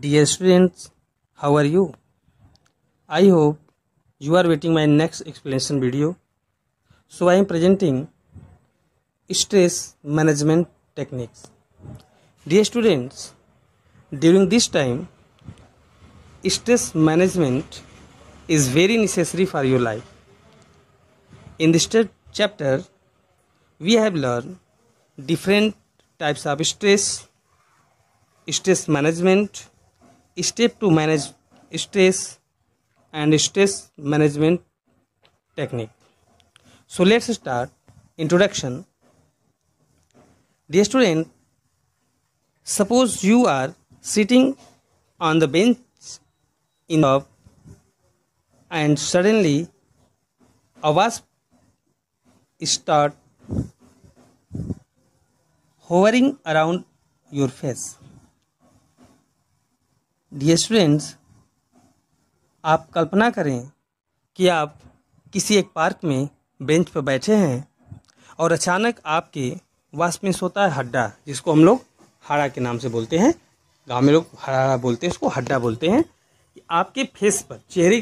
Dear students, how are you? I hope you are waiting my next explanation video. So I am presenting stress management techniques. Dear students, during this time, stress management is very necessary for your life. In this chapter, we have learned different types of stress management, step to manage stress, and stress management technique. So let's start. Introduction. Dear student, suppose you are sitting on the bench in the job and suddenly a wasp start hovering around your face. Dear students, आप कल्पना करें कि आप किसी एक park में bench पर बैठे हैं और अचानक आपके वास्प में सोता है हड्डा, जिसको हम लोग हाड़ा के नाम से बोलते हैं। गांव में लोग हाड़ा बोलते हैं, उसको हड्डा बोलते हैं। आपके फेस पर, चेहरे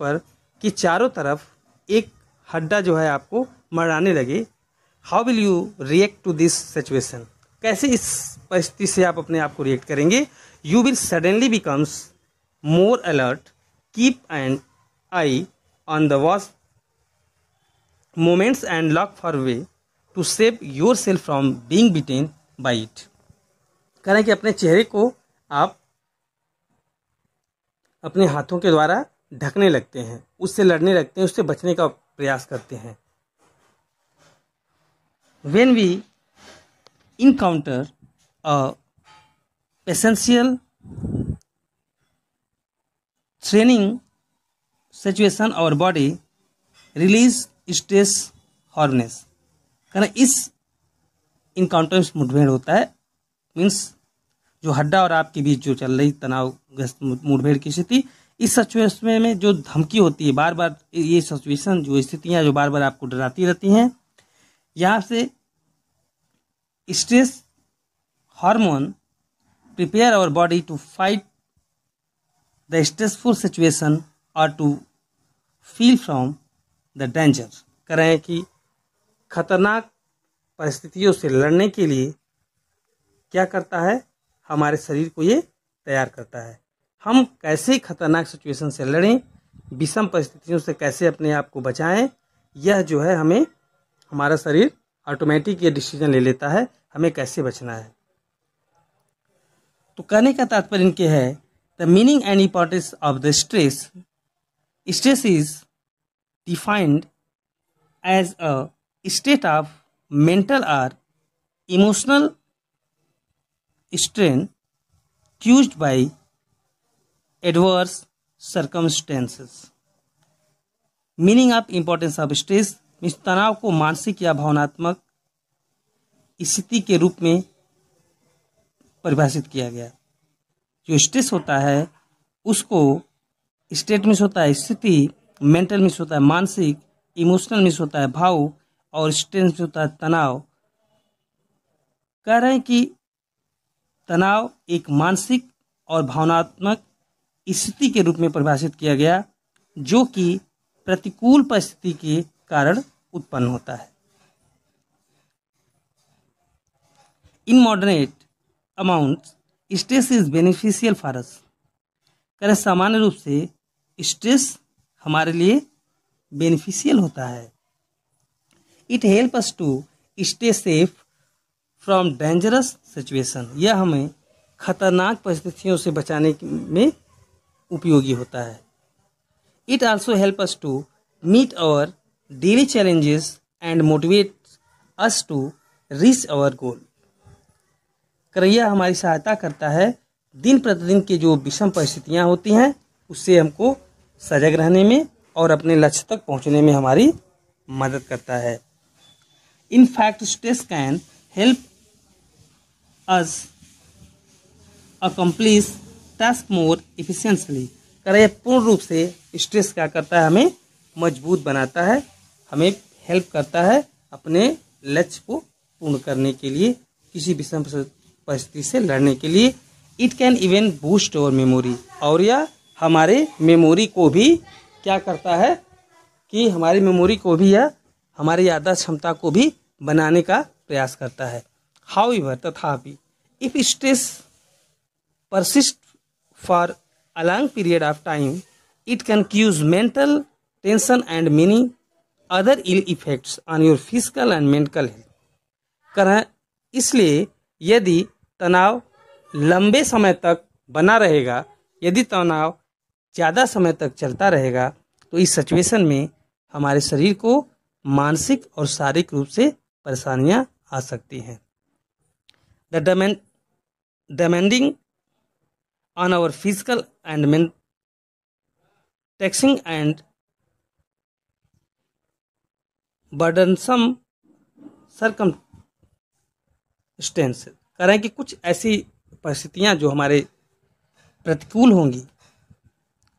पर की चारों तरफ एक हड्डा जो है आपको मराने लगे। How will you react to this situation? कैसे इस परिस्थिति से आप अपने आप को रिएक्ट करेंगे? You will suddenly becomes more alert, keep an eye on the wasp movements and look for a way to save yourself from being bitten by it. कह रहे हैं कि अपने चेहरे को आप अपने हाथों के द्वारा ढकने लगते हैं, उससे लड़ने लगते हैं, उससे बचने का प्रयास करते हैं। When we encounter a essential training situation, our body release stress hormones. कारण इस इनकाउंटर में मुठभेड़ होता है, मीन्स जो हड्डा और आपके बीच जो चल रही तनावग्रस्त मुठभेड़ की स्थिति, इस सिचुएशन में जो धमकी होती है, बार बार ये सिचुएशन, जो स्थितियां जो बार बार आपको डराती रहती हैं, यहाँ से stress hormone prepare our body to fight the stressful situation or to feel from the danger. कह रहे हैं कि खतरनाक परिस्थितियों से लड़ने के लिए क्या करता है, हमारे शरीर को ये तैयार करता है। हम कैसे खतरनाक सिचुएशन से लड़ें, विषम परिस्थितियों से कैसे अपने आप को बचाएं, यह जो है हमें हमारा शरीर ऑटोमेटिक ये डिसीजन ले लेता है हमें कैसे बचना है। तो कहने का तात्पर्य इनके है, the meaning and importance of the stress is defined as a state of mental और emotional strain caused by adverse circumstances. Meaning of importance of stress means तनाव को मानसिक या भावनात्मक स्थिति के रूप में परिभाषित किया गया। जो स्ट्रेस होता है उसको स्टेट मीन्स होता है स्थिति, मेंटल मीन्स होता है मानसिक, इमोशनल मीन्स होता है भाव, और स्ट्रेस मीन्स होता है तनाव। कह रहे हैं कि तनाव एक मानसिक और भावनात्मक स्थिति के रूप में परिभाषित किया गया जो कि प्रतिकूल परिस्थिति के कारण उत्पन्न होता है। In moderate amount stress is beneficial for us. करें सामान्य रूप से स्ट्रेस हमारे लिए बेनिफिशियल होता है। It help us to stay safe from dangerous situation. यह हमें खतरनाक परिस्थितियों से बचाने में उपयोगी होता है। It also help us to meet our daily challenges and motivate us to reach our goal. यह हमारी सहायता करता है दिन प्रतिदिन की जो विषम परिस्थितियां होती हैं उससे हमको सजग रहने में और अपने लक्ष्य तक पहुंचने में हमारी मदद करता है। In fact stress can help us accomplish task more efficiently. पूर्ण रूप से स्ट्रेस क्या करता है, हमें मजबूत बनाता है, हमें हेल्प करता है अपने लक्ष्य को पूर्ण करने के लिए, किसी विषम परिस्थिति से लड़ने के लिए। It can even boost our memory, और यह हमारे मेमोरी को भी क्या करता है कि हमारी मेमोरी को भी, यह हमारी याददाश्त क्षमता को भी बनाने का प्रयास करता है। हाउएवर, तथापि, if stress persist for a long period of time, it can cause mental tension and many other ill effects on your physical and mental health. इसलिए यदि तनाव लंबे समय तक बना रहेगा, यदि तनाव ज़्यादा समय तक चलता रहेगा, तो इस सिचुएशन में हमारे शरीर को मानसिक और शारीरिक रूप से परेशानियां आ सकती हैं। The demanding on our physical and taxing and burdensome circumstances, कह रहे हैं कि कुछ ऐसी परिस्थितियां जो हमारे प्रतिकूल होंगी,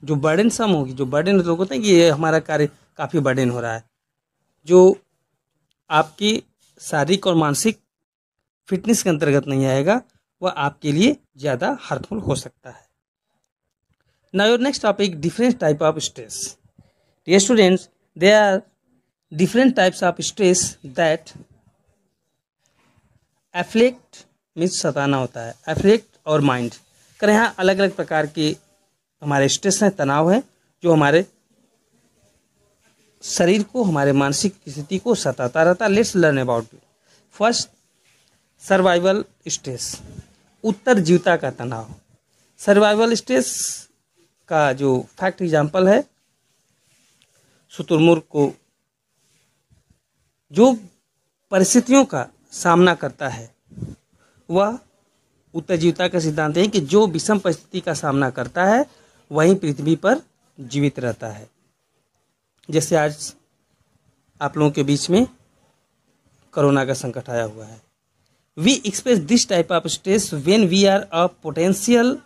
जो बर्डनसम होगी, जो बर्डन लोग होते हैं कि ये हमारा कार्य काफ़ी बर्डन हो रहा है, जो आपकी शारीरिक और मानसिक फिटनेस के अंतर्गत नहीं आएगा, वह आपके लिए ज़्यादा हार्मफुल हो सकता है। Now your next topic, different type of stress. Dear students, there are different types of stress that affect, means सताना होता है, एफ्लेक्ट और माइंड। करें यहाँ अलग अलग प्रकार के हमारे स्ट्रेस हैं, तनाव है, जो हमारे शरीर को, हमारे मानसिक स्थिति को सताता रहता है। Let's learn about it. First, survival stress, उत्तर जीवता का तनाव। सर्वाइवल स्ट्रेस का जो फैक्ट एग्जाम्पल है, शुतुरमुर्ग को जो परिस्थितियों का सामना करता है, वह उत्तर जीवता का सिद्धांत है कि जो विषम परिस्थिति का सामना करता है वहीं पृथ्वी पर जीवित रहता है। जैसे आज आप लोगों के बीच में कोरोना का संकट आया हुआ है। We express this type of stress when we are a potential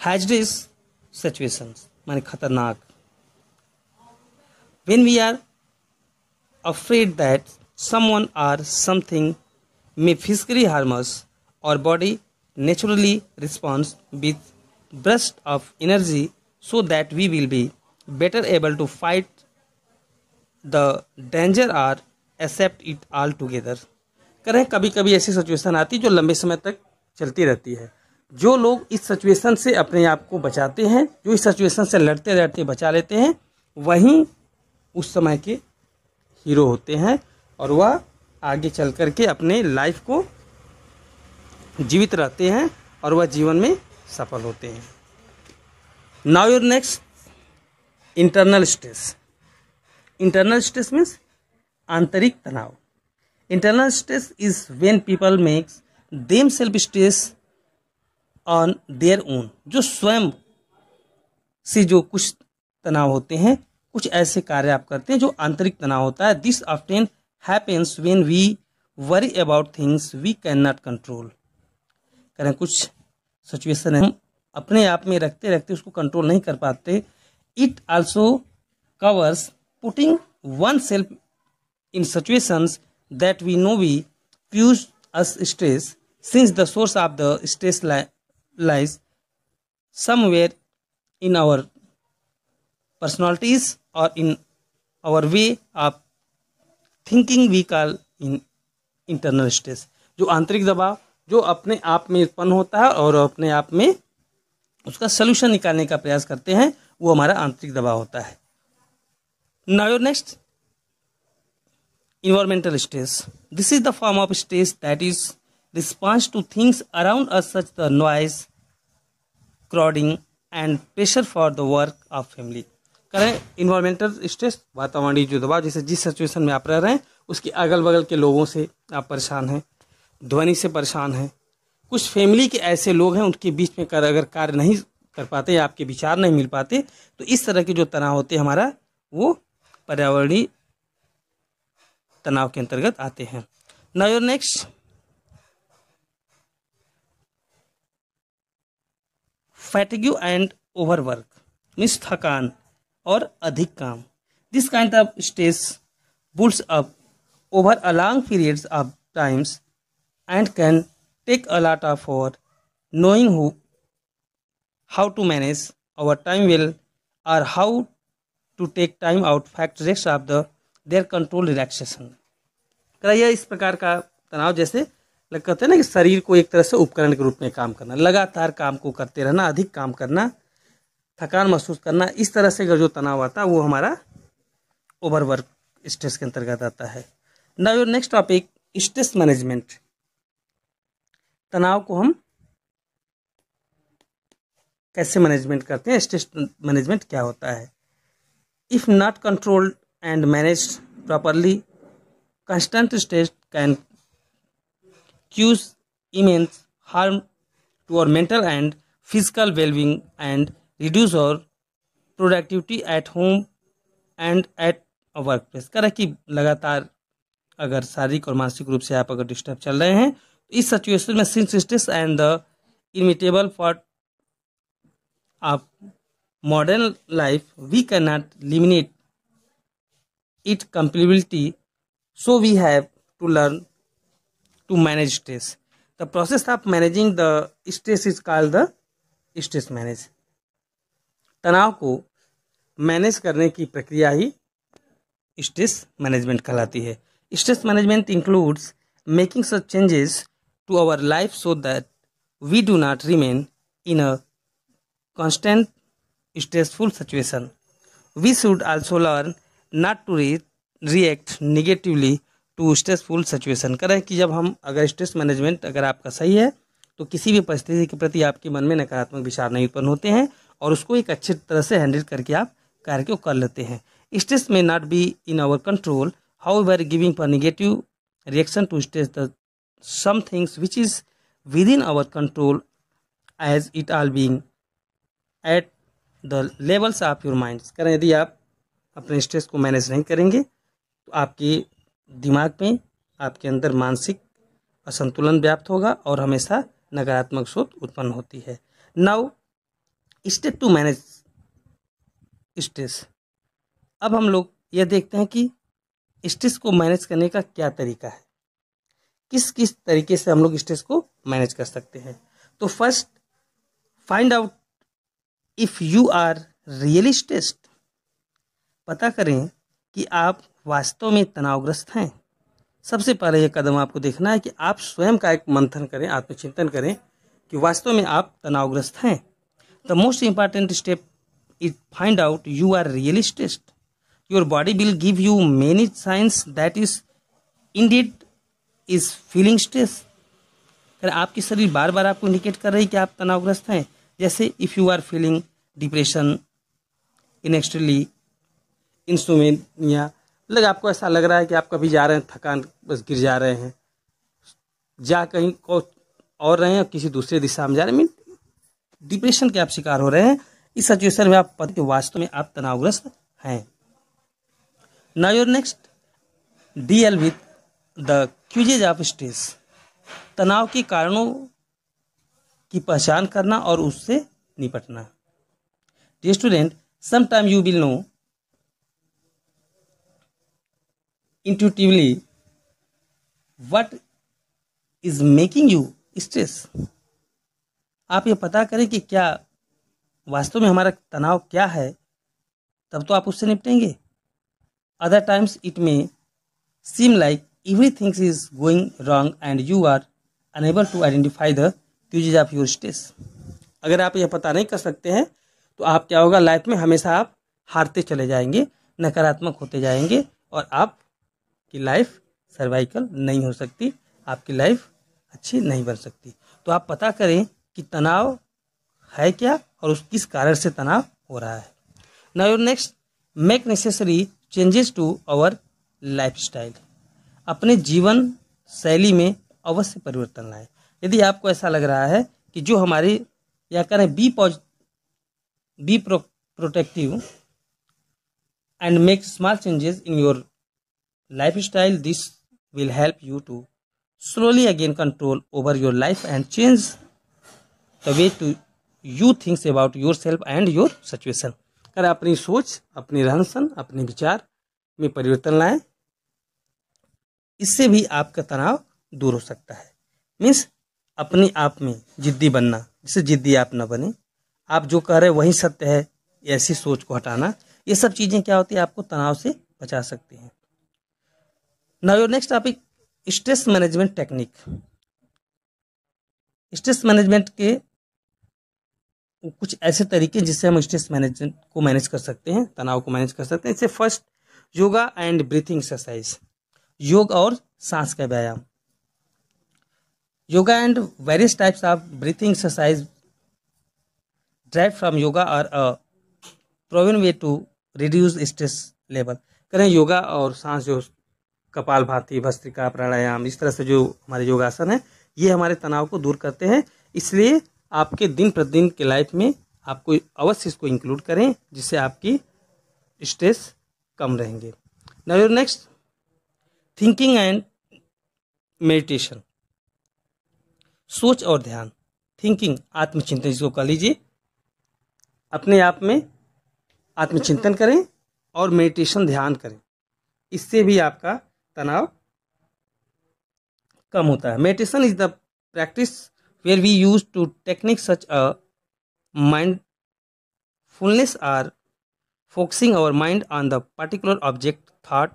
hazardous situations, माने खतरनाक। When we are afraid that someone or something may physically harm us, our body naturally responds with bursts of energy so that we will be better able to fight the danger or accept it altogether। करें कभी कभी ऐसी situation आती है जो लंबे समय तक चलती रहती है। जो लोग इस सिचुएशन से अपने आप को बचाते हैं, जो इस सिचुएशन से लड़ते लड़ते बचा लेते हैं, वहीं उस समय के हीरो होते हैं और वह आगे चल करके अपने लाइफ को जीवित रहते हैं और वह जीवन में सफल होते हैं। Now your next, internal stress. Internal stress means आंतरिक तनाव। Internal stress is when people makes them self stress on their own. जो स्वयं से जो कुछ तनाव होते हैं, कुछ ऐसे कार्य आप करते हैं जो आंतरिक तनाव होता है। This often happens when we worry about things we cannot control। करें कुछ सिचुएशन है हम अपने आप में रखते रखते उसको कंट्रोल नहीं कर पाते। It also covers putting one self in situations that we know we cause us stress, since the source of the stress lies somewhere in our personalities और in our way of thinking we call in internal stress. जो आंतरिक दबाव जो अपने आप में उत्पन्न होता है और अपने आप में उसका सलूशन निकालने का प्रयास करते हैं, वो हमारा आंतरिक दबाव होता है। Now your next, environmental stress. This is the form of stress that is response two things around us such the noise, crowding and pressure for the work of family. करें इन्वायरमेंटल स्ट्रेस, वातावरणीय जो दबाव, जैसे जिस situation में आप रह रहे हैं उसके अगल बगल के लोगों से आप परेशान हैं, ध्वनि से परेशान हैं, कुछ फैमिली के ऐसे लोग हैं उनके बीच में अगर कार्य नहीं कर पाते या आपके विचार नहीं मिल पाते, तो इस तरह के जो तनाव होते हैं हमारा, वो पर्यावरणीय तनाव के अंतर्गत आते हैं। Now your next, fatigue and overwork means थकान और अधिक काम। This kind of stress builds up over a long periods of times and can take a lot of for knowing how to manage our time well or how to take time out fact rest of their control relaxation। कराइए इस प्रकार का तनाव जैसे कहते हैं ना कि शरीर को एक तरह से उपकरण के रूप में काम करना, लगातार काम को करते रहना, अधिक काम करना, थकान महसूस करना, इस तरह से अगर जो तनाव आता है वो हमारा ओवरवर्क स्ट्रेस के अंतर्गत आता है। Now your next topic stress management. तनाव को हम कैसे मैनेजमेंट करते हैं, स्ट्रेस मैनेजमेंट क्या होता है। If not controlled and managed properly, constant stress can cause immense harm to our mental and physical well-being and reduce our productivity at home and at our workplace। करें कि लगातार अगर शारीरिक और मानसिक रूप से आप अगर डिस्टर्ब चल रहे हैं तो इस सिचुएशन में since stress and the inevitable part of modern life we can not limit it completely, so we have to learn to manage stress। the process of managing the stress is called the stress manage। तनाव को manage करने की प्रक्रिया ही stress management कहलाती है। Stress management includes making such changes to our life so that we do not remain in a constant stressful situation। we should also learn not to react negatively to stressful situation। करें कि जब हम अगर stress management अगर आपका सही है तो किसी भी परिस्थिति के प्रति आपके मन में नकारात्मक विचार नहीं उत्पन्न होते हैं और उसको एक अच्छी तरह से हैंडल करके आप कार्य को कर लेते हैं। Stress may not be in our control, however giving पर negative reaction to stress the some things which is with in our control as it all being at the levels of your mind. करें यदि आप अपने stress को manage नहीं करेंगे तो आपके दिमाग में आपके अंदर मानसिक असंतुलन व्याप्त होगा और हमेशा नकारात्मक सोच उत्पन्न होती है। Now step to manage stress. अब हम लोग यह देखते हैं कि स्ट्रेस को मैनेज करने का क्या तरीका है, किस किस तरीके से हम लोग स्ट्रेस को मैनेज कर सकते हैं। तो first find out if you are really stressed. पता करें कि आप वास्तव में तनावग्रस्त हैं। सबसे पहले यह कदम आपको देखना है कि आप स्वयं का एक मंथन करें, आत्मचिंतन करें कि वास्तव में आप तनावग्रस्त हैं। The most important step is find out you are really stressed. Your body will give you many signs that is indeed is feeling stress. आपकी शरीर बार बार आपको इंडिकेट कर रही है कि आप तनावग्रस्त हैं। जैसे if you are feeling depression, इनेक्स्ट्रली इंसोमेनिया, आपको ऐसा लग रहा है कि आप कभी जा रहे हैं थकान बस गिर जा रहे हैं, जा कहीं को और रहे हैं किसी दूसरे दिशा में जा रहे हैं, डिप्रेशन के आप शिकार हो रहे हैं। इस सिचुएशन में आप पता कि वास्तव में आप तनावग्रस्त हैं। Now your next deal with the causes of stress. तनाव के कारणों की पहचान करना और उससे निपटना। Dear student, sometime you will know intuitively what is making you stress। आप ये पता करें कि क्या वास्तव में हमारा तनाव क्या है, तब तो आप उससे निपटेंगे। Other times it may seem like everything is going wrong and you are unable to identify the causes of your stress. अगर आप यह पता नहीं कर सकते हैं तो आप क्या होगा, लाइफ में हमेशा आप हारते चले जाएंगे, नकारात्मक होते जाएंगे और आप की लाइफ सर्वाइकल नहीं हो सकती, आपकी लाइफ अच्छी नहीं बन सकती। तो आप पता करें कि तनाव है क्या और उस किस कारण से तनाव हो रहा है। Now your next make necessary changes to our lifestyle. अपने जीवन शैली में अवश्य परिवर्तन लाएं। यदि आपको ऐसा लग रहा है कि जो हमारी या करें be protective and make small changes in your lifestyle, this will help you to slowly again control over your life and change the way to you think about yourself and your situation। कर अपनी सोच, अपनी रहन सहन, अपने विचार में परिवर्तन लाएं, इससे भी आपका तनाव दूर हो सकता है। मीन्स अपने आप में जिद्दी बनना, जिससे जिद्दी आप ना बने, आप जो कह रहे हैं वही सत्य है, ऐसी सोच को हटाना, ये सब चीज़ें क्या होती है, आपको तनाव से बचा सकती हैं। Now your next topic, stress management technique. Stress management के कुछ ऐसे तरीके जिससे हम स्ट्रेस मैनेजमेंट को मैनेज कर सकते हैं, तनाव को मैनेज कर सकते हैं। इससे first, yoga and breathing exercise, योग और सांस का व्यायाम। Yoga and various types of breathing exercise derived from yoga are a proven way to reduce stress level। करें योगा और सांस, जो कपालभाति, भस्त्रिका, प्राणायाम, इस तरह से जो हमारे योगासन है, ये हमारे तनाव को दूर करते हैं। इसलिए आपके दिन प्रतिदिन के लाइफ में आपको अवश्य इसको इंक्लूड करें, जिससे आपकी स्ट्रेस कम रहेंगे। Now your next, thinking and meditation, सोच और ध्यान। थिंकिंग, आत्मचिंतन जिसको कह लीजिए, अपने आप में आत्मचिंतन करें और मेडिटेशन, ध्यान करें, इससे भी आपका तनाव कम होता है। Meditation is the practice where we use to technique such a mindfulness or focusing our mind on the particular object, thought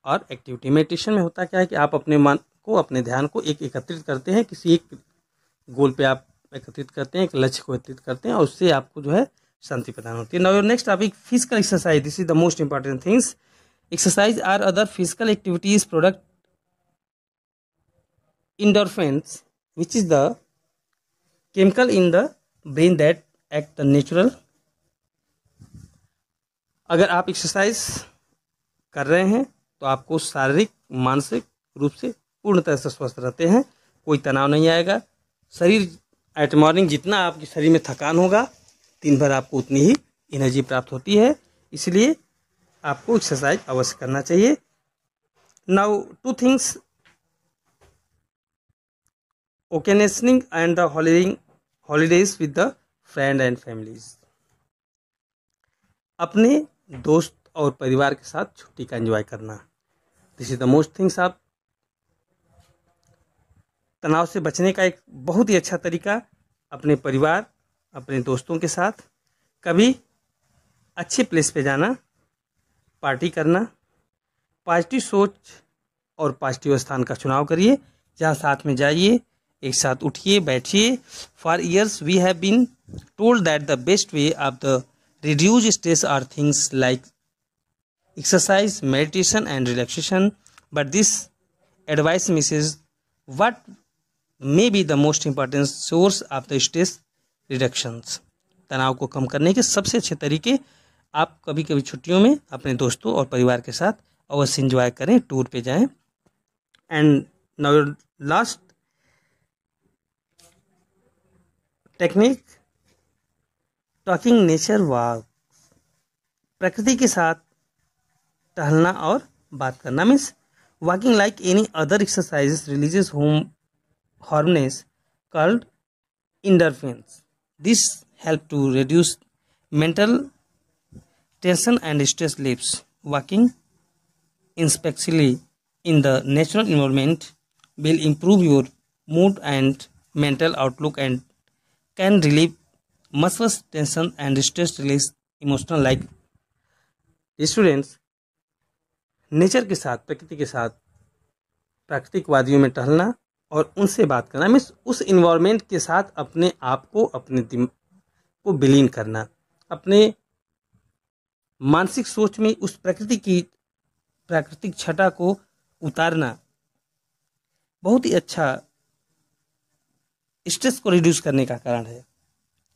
or activity. Meditation में होता क्या है कि आप अपने मन को, अपने ध्यान को एकत्रित करते हैं, किसी एक गोल पे आप एकत्रित करते हैं, एक लक्ष्य को एकत्रित करते हैं, और उससे आपको जो है शांति प्रदान होती है। Now your next topic, physical exercise. This is the most important things. Exercise or other physical activities product endorphins, which is the chemical in the brain that act natural। अगर आप एक्सरसाइज कर रहे हैं तो आपको शारीरिक, मानसिक रूप से पूर्ण तरह से स्वस्थ रहते हैं, कोई तनाव नहीं आएगा। शरीर एट मॉर्निंग जितना आपके शरीर में थकान होगा, दिन भर आपको उतनी ही एनर्जी प्राप्त होती है, इसलिए आपको एक्सरसाइज अवश्य करना चाहिए। Now two things, occasioning and the holidays with the friend and families. अपने दोस्त और परिवार के साथ छुट्टी का एंजॉय करना, this is the most things. आप तनाव से बचने का एक बहुत ही अच्छा तरीका, अपने परिवार, अपने दोस्तों के साथ कभी अच्छे प्लेस पे जाना, पार्टी करना, पॉजिटिव सोच और पॉजिटिव स्थान का चुनाव करिए, जहाँ साथ में जाइए, एक साथ उठिए, बैठिए। For years we have been told that the best way of the reduce stress are things like exercise, meditation and relaxation, but this advice misses what may be the most important source of the stress reductions। तनाव को कम करने के सबसे अच्छे तरीके, आप कभी कभी छुट्टियों में अपने दोस्तों और परिवार के साथ अवश्य एंजॉय करें, टूर पे जाएं। And now last technique, talking nature walk. प्रकृति के साथ टहलना और बात करना, means walking like any other exercises releases hormones called endorphins. This help to reduce mental tension and stress levels. Walking specially in the natural environment will improve your mood and mental outlook and can relieve muscle tension and stress release emotional like। Students, nature के साथ, प्रकृति के साथ, प्राकृतिक वादियों में टहलना और उनसे बात करना, मीन्स उस इन्वायरमेंट के साथ अपने आप को, अपने दिमाग को विलीन करना, अपने मानसिक सोच में उस प्रकृति की प्राकृतिक छटा को उतारना बहुत ही अच्छा स्ट्रेस को रिड्यूस करने का कारण है।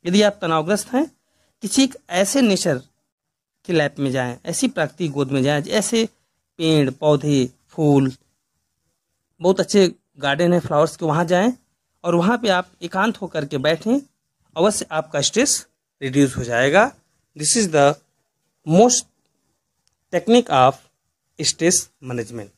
यदि आप तनावग्रस्त हैं, किसी एक ऐसे नेचर की लैब में जाएं, ऐसी प्राकृतिक गोद में जाएं, ऐसे पेड़ पौधे फूल, बहुत अच्छे गार्डन है फ्लावर्स के, वहाँ जाएं और वहाँ पे आप एकांत होकर के बैठें, अवश्य आपका स्ट्रेस रिड्यूस हो जाएगा। This is the most technique of stress management.